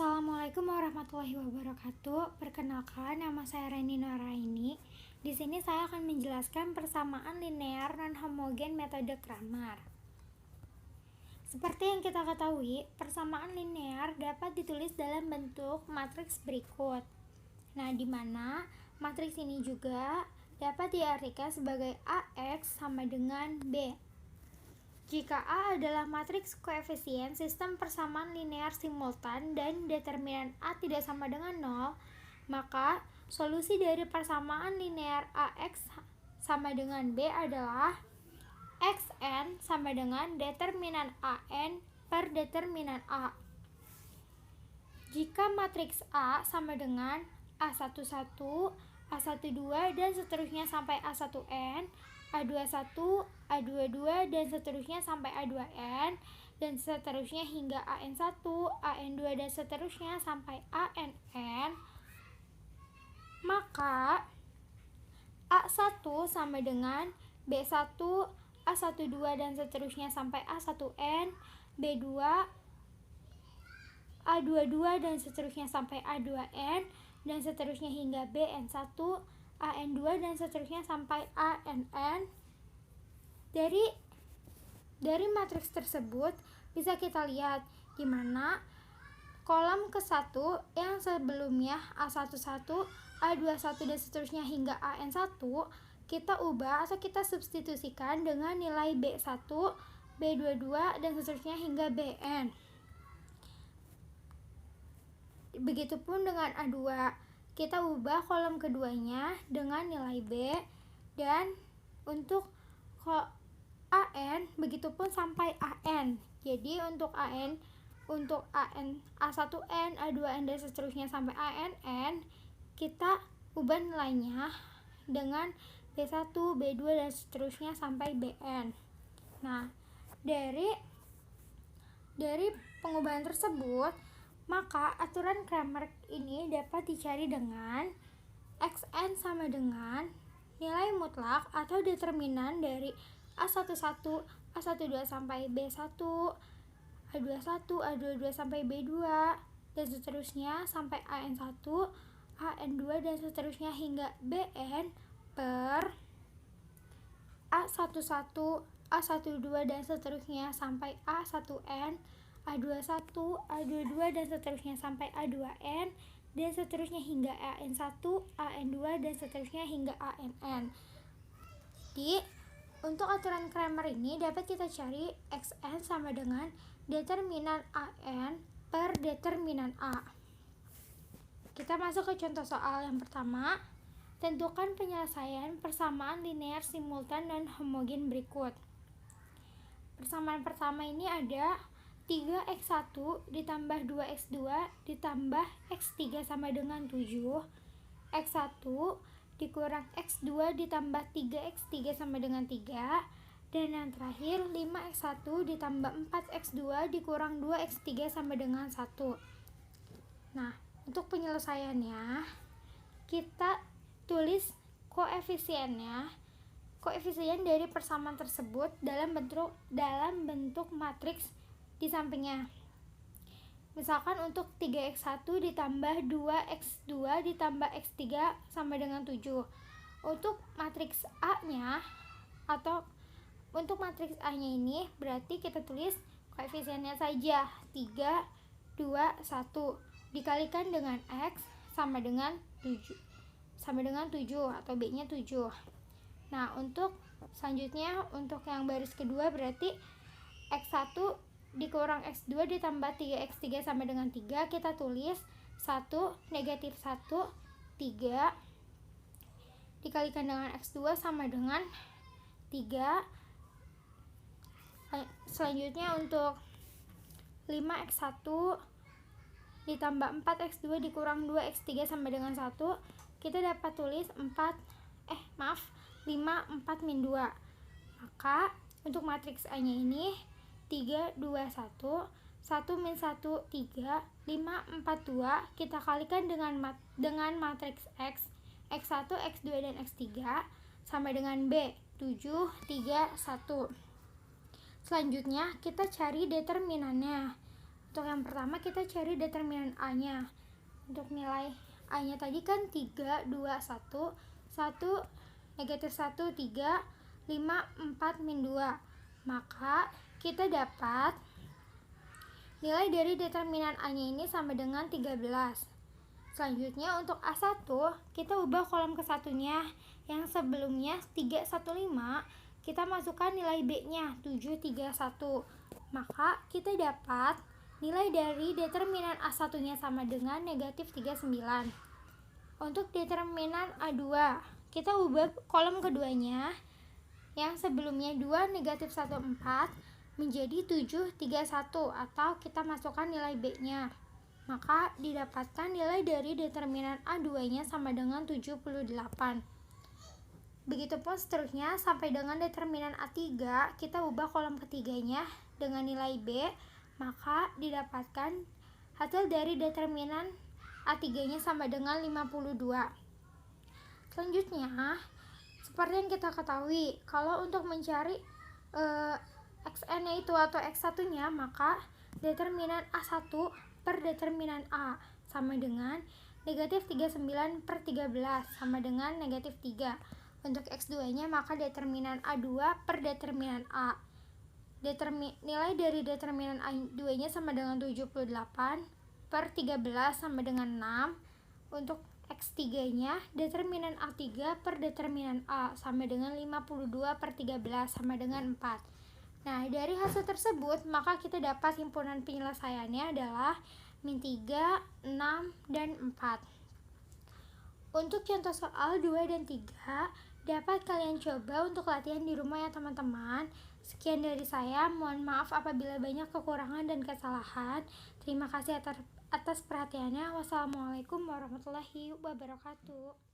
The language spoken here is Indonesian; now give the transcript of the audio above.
Assalamualaikum warahmatullahi wabarakatuh. Perkenalkan, nama saya Reni Noraini. Di sini saya akan menjelaskan persamaan linear non-homogen metode Kramer. Seperti yang kita ketahui, persamaan linear dapat ditulis dalam bentuk matriks berikut. Nah, di mana matriks ini juga dapat diartikan sebagai AX sama dengan B. Jika A adalah matriks koefisien sistem persamaan linear simultan dan determinan A tidak sama dengan 0, maka solusi dari persamaan linear AX sama dengan B adalah XN sama dengan determinan AN per determinan A. Jika matriks A sama dengan A11, A12, dan seterusnya sampai A1N, A21, A22, dan seterusnya sampai A2N, dan seterusnya hingga AN1, AN2, dan seterusnya sampai ANN, maka A1 sama dengan B1, A12, dan seterusnya sampai A1N, B2, A22, dan seterusnya sampai A2N, dan seterusnya hingga BN1, AN2, dan seterusnya sampai ANN. Dari matriks tersebut bisa kita lihat di mana kolom ke-1 yang sebelumnya A11, A21, dan seterusnya hingga AN1 kita ubah atau kita substitusikan dengan nilai B1, B22, dan seterusnya hingga BN. Begitupun dengan A2, kita ubah kolom keduanya dengan nilai B, dan untuk AN begitupun sampai AN. Jadi untuk AN A1N, A2N, dan seterusnya sampai ANN kita ubah nilainya dengan B1, B2, dan seterusnya sampai BN. Nah, dari pengubahan tersebut, maka aturan Kramer ini dapat dicari dengan XN sama dengan nilai mutlak atau determinan dari A11, A12 sampai B1, A21, A22 sampai B2, dan seterusnya sampai AN1, AN2, dan seterusnya hingga BN per A11, A12, dan seterusnya sampai A1N, A21, A22, dan seterusnya sampai A2N, dan seterusnya hingga AN1, AN2, dan seterusnya hingga ANN. Jadi, untuk aturan Kramer ini dapat kita cari XN sama dengan determinan AN per determinan A. Kita masuk ke contoh soal yang pertama. Tentukan penyelesaian persamaan linear simultan dan homogen berikut. Persamaan pertama ini ada 3x1 ditambah 2x2 ditambah x3 sama dengan 7, x1 dikurang x2 ditambah 3x3 sama dengan 3, dan yang terakhir 5x1 ditambah 4x2 dikurang 2x3 sama dengan 1. Nah, untuk penyelesaiannya kita tulis koefisien dari persamaan tersebut dalam bentuk matriks di sampingnya. Misalkan untuk 3x1 ditambah 2x2 ditambah x3 sama dengan 7. Untuk matriks A-nya ini berarti kita tulis koefisiennya saja 3, 2, 1 dikalikan dengan x sama dengan 7 atau B-nya 7. Nah, untuk selanjutnya untuk yang baris kedua berarti x1 dikurang x2 ditambah 3x3 sama dengan 3, kita tulis 1, negatif 1, 3 dikalikan dengan x2 sama dengan 3. Selanjutnya untuk 5x1 ditambah 4x2 dikurang 2x3 sama dengan 1, kita dapat tulis 5, 4, min 2. Maka untuk matriks A-nya ini 3, 2, 1, 1 min 1, 3, 5, 4, 2 kita kalikan dengan matriks X, X1, X2, dan X3 sama dengan B, 7, 3, 1. Selanjutnya kita cari determinannya. Untuk yang pertama kita cari determinan A-nya. Untuk nilai A-nya tadi kan 3, 2, 1, 1, negatif 1, 3, 5, 4, min 2. Maka kita dapat nilai dari determinan A-nya ini sama dengan 13. Selanjutnya untuk A1, kita ubah kolom ke satunya. Yang sebelumnya 315, kita masukkan nilai B-nya 731. Maka kita dapat nilai dari determinan A1-nya sama dengan negatif 39. Untuk determinan A2, kita ubah kolom keduanya. Yang sebelumnya 2, negatif 14 menjadi 731 atau kita masukkan nilai B-nya. Maka didapatkan nilai dari determinan A2-nya sama dengan 78. Begitupun seterusnya sampai dengan determinan A3, kita ubah kolom ketiganya dengan nilai B, maka didapatkan hasil dari determinan A3-nya sama dengan 52. Selanjutnya, seperti yang kita ketahui, kalau untuk mencari XN-nya itu atau X1-nya, maka determinan A1 per determinan A sama dengan negatif 39 per 13 sama dengan negatif 3. Untuk X2-nya maka determinan A2 per determinan A. Nilai dari determinan A2-nya sama dengan 78 per 13 sama dengan 6. Untuk X3-nya determinan A3 per determinan A sama dengan 52 per 13 sama dengan 4. Nah, dari hasil tersebut maka kita dapat himpunan penyelesaiannya adalah min 3, 6, dan 4. Untuk contoh soal 2 dan 3 dapat kalian coba untuk latihan di rumah ya teman-teman. Sekian dari saya, mohon maaf apabila banyak kekurangan dan kesalahan. Terima kasih atas perhatiannya. Wassalamualaikum warahmatullahi wabarakatuh.